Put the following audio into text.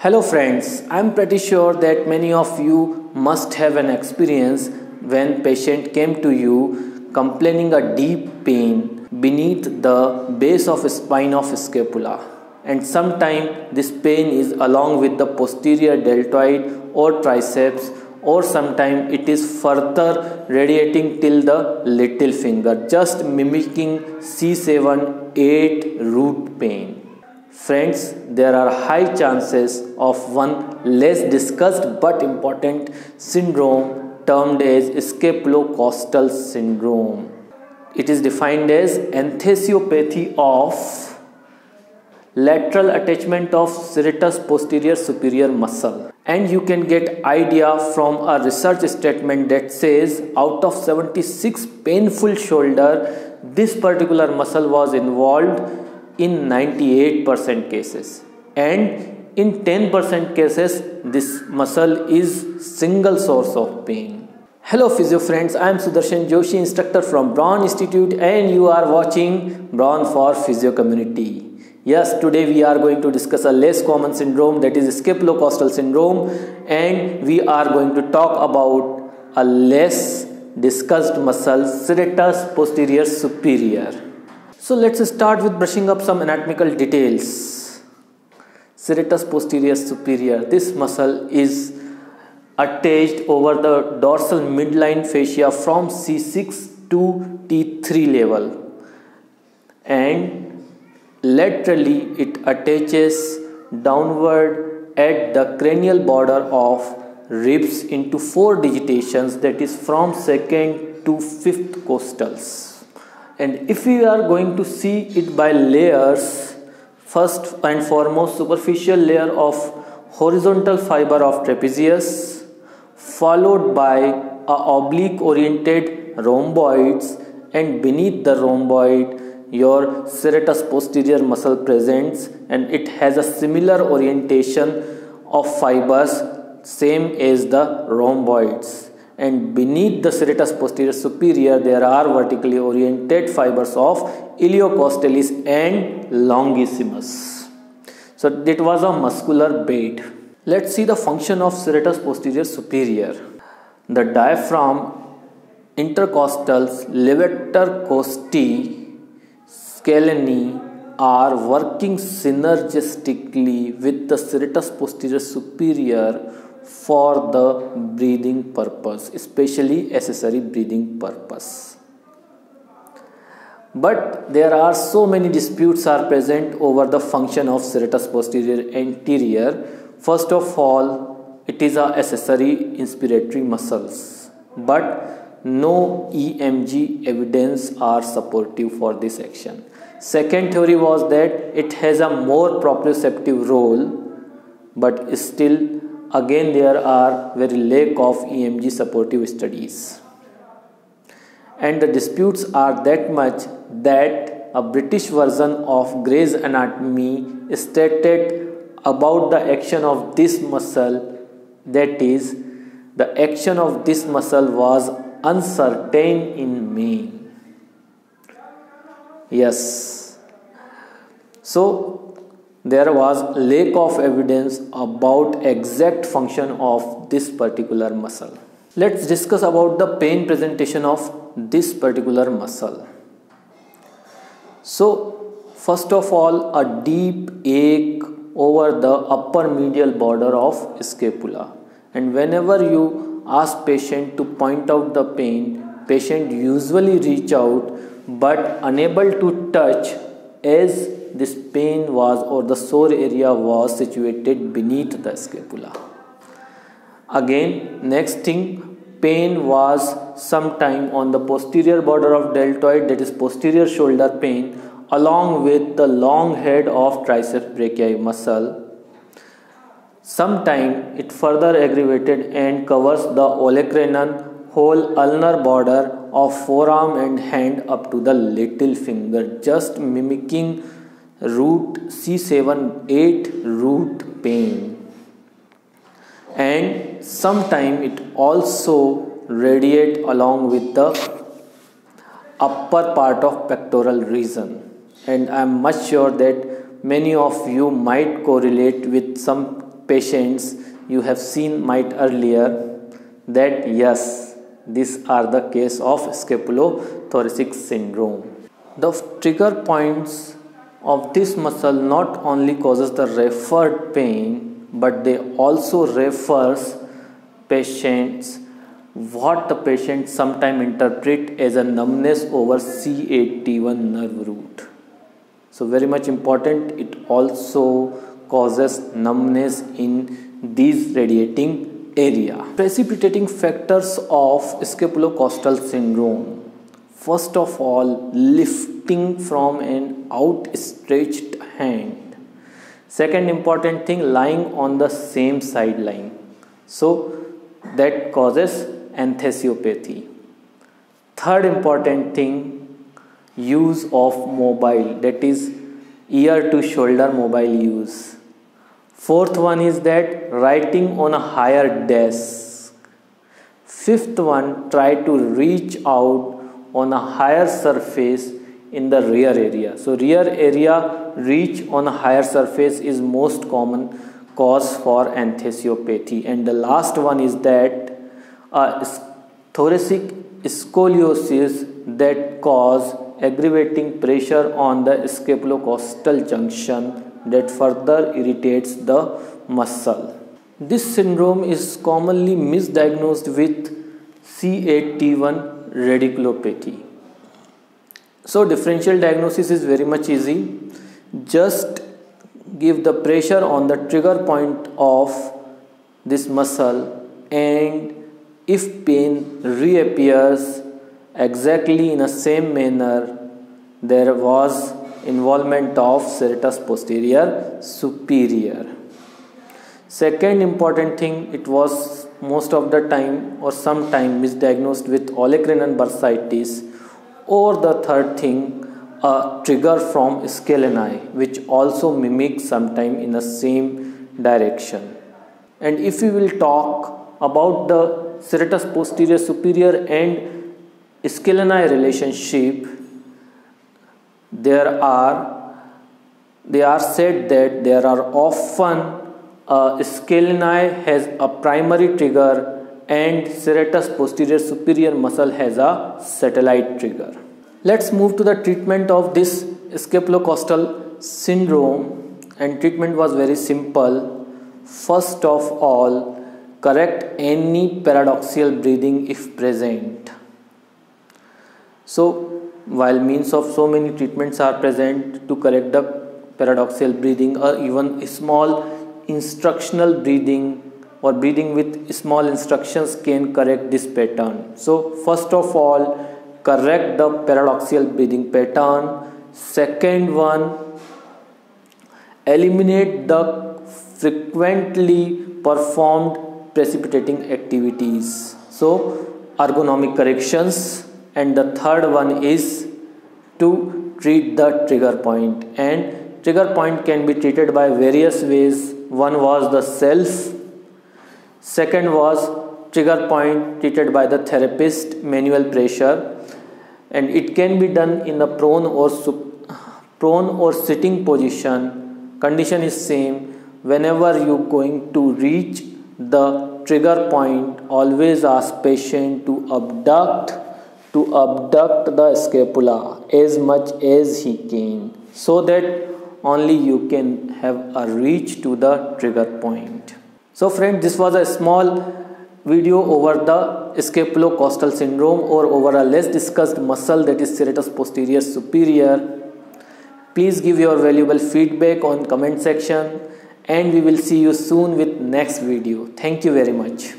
Hello friends, I'm pretty sure that many of you must have an experience when patient came to you complaining a deep pain beneath the base of spine of scapula, and sometimes this pain is along with the posterior deltoid or triceps, or sometimes it is further radiating till the little finger, just mimicking C7-8 root pain. Friends, there are high chances of one less discussed but important syndrome termed as scapulocostal syndrome. It is defined as enthesiopathy of lateral attachment of serratus posterior superior muscle, and you can get idea from a research statement that says out of 76 painful shoulder, this particular muscle was involved in 98% cases, and in 10% cases this muscle is single source of pain. Hello physio friends, I am Sudarshan Joshi, instructor from Braun Institute, and you are watching Braun for Physio Community. Yes, today we are going to discuss a less common syndrome, that is scapulocostal syndrome, and we are going to talk about a less discussed muscle, serratus posterior superior. So let's start with brushing up some anatomical details. Serratus posterior superior, this muscle is attached over the dorsal midline fascia from C6 to T3 level, and laterally it attaches downward at the cranial border of ribs into 4 digitations, that is from 2nd to 5th costals. And if we are going to see it by layers, first and foremost superficial layer of horizontal fiber of trapezius, followed by a oblique oriented rhomboids, and beneath the rhomboid your serratus posterior muscle presents, and it has a similar orientation of fibers same as the rhomboids, and beneath the serratus posterior superior there are vertically oriented fibers of iliocostalis and longissimus. So that was a muscular bed. Let's see the function of serratus posterior superior. The diaphragm, intercostals, levator costae, scaleni are working synergistically with the serratus posterior superior for the breathing purpose, especially accessory breathing purpose. But there are so many disputes are present over the function of serratus posterior anterior. First of all, it is a accessory inspiratory muscles, but no EMG evidence are supportive for this action. Second theory was that it has a more proprioceptive role, but still again there are very lack of EMG supportive studies. And the disputes are that much that a British version of Gray's Anatomy stated about the action of this muscle, that is, the action of this muscle was uncertain in me. Yes. So there was lack of evidence about exact function of this particular muscle. Let's discuss about the pain presentation of this particular muscle. So first of all, a deep ache over the upper medial border of scapula, and whenever you ask patient to point out the pain, patient usually reach out but unable to touch, as this pain was or the sore area was situated beneath the scapula. Again, next thing, pain was sometime on the posterior border of deltoid, that is posterior shoulder pain, along with the long head of triceps brachii muscle. Sometime it further aggravated and covers the olecranon, whole ulnar border of forearm and hand up to the little finger, just mimicking root C7-8 root pain. And sometime it also radiate along with the upper part of pectoral region, and I am much sure that many of you might correlate with some patients you have seen might earlier that yes, these are the case of scapulothoracic syndrome. The trigger points of this muscle not only causes the referred pain, but they also refers patients what the patient sometimes interpret as a numbness over C8T1 nerve root. So very much important, it also causes numbness in these radiating area. Precipitating factors of scapulocostal syndrome. First of all, lifting from an outstretched hand. Second important thing, lying on the same sideline. So that causes enthesiopathy. Third important thing, use of mobile, that is ear to shoulder mobile use. Fourth one is that writing on a higher desk. Fifth one, try to reach out on a higher surface in the rear area. So rear area reach on a higher surface is most common cause for enthesiopathy. And the last one is that thoracic scoliosis that cause aggravating pressure on the scapulocostal junction that further irritates the muscle. This syndrome is commonly misdiagnosed with C8T1 radiculopathy. So differential diagnosis is very much easy. Just give the pressure on the trigger point of this muscle, and if pain reappears exactly in the same manner, there was involvement of serratus posterior superior. Second important thing, it was most of the time or sometime misdiagnosed with olecranon bursitis, or the third thing, a trigger from scaleni, which also mimics sometime in the same direction. And if we will talk about the serratus posterior superior and scaleni relationship, they are said that there are often scaleni has a primary trigger and serratus posterior superior muscle has a satellite trigger. Let's move to the treatment of this scapulocostal syndrome, and treatment was very simple. First of all, correct any paradoxical breathing if present. So while means of so many treatments are present to correct the paradoxical breathing, or even small instructional breathing or breathing with small instructions can correct this pattern. So first of all, correct the paradoxical breathing pattern. Second one, eliminate the frequently performed precipitating activities, so ergonomic corrections. And the third one is to treat the trigger point, and trigger point can be treated by various ways. One was the self, second was trigger point treated by the therapist, manual pressure, and it can be done in a prone or sitting position. Condition is same. Whenever you going to reach the trigger point, always ask patient to abduct the scapula as much as he can, so that only you can have a reach to the trigger point. So friends, this was a small video over the scapulocostal syndrome, or over a less discussed muscle, that is serratus posterior superior. Please give your valuable feedback on comment section, and we will see you soon with next video. Thank you very much.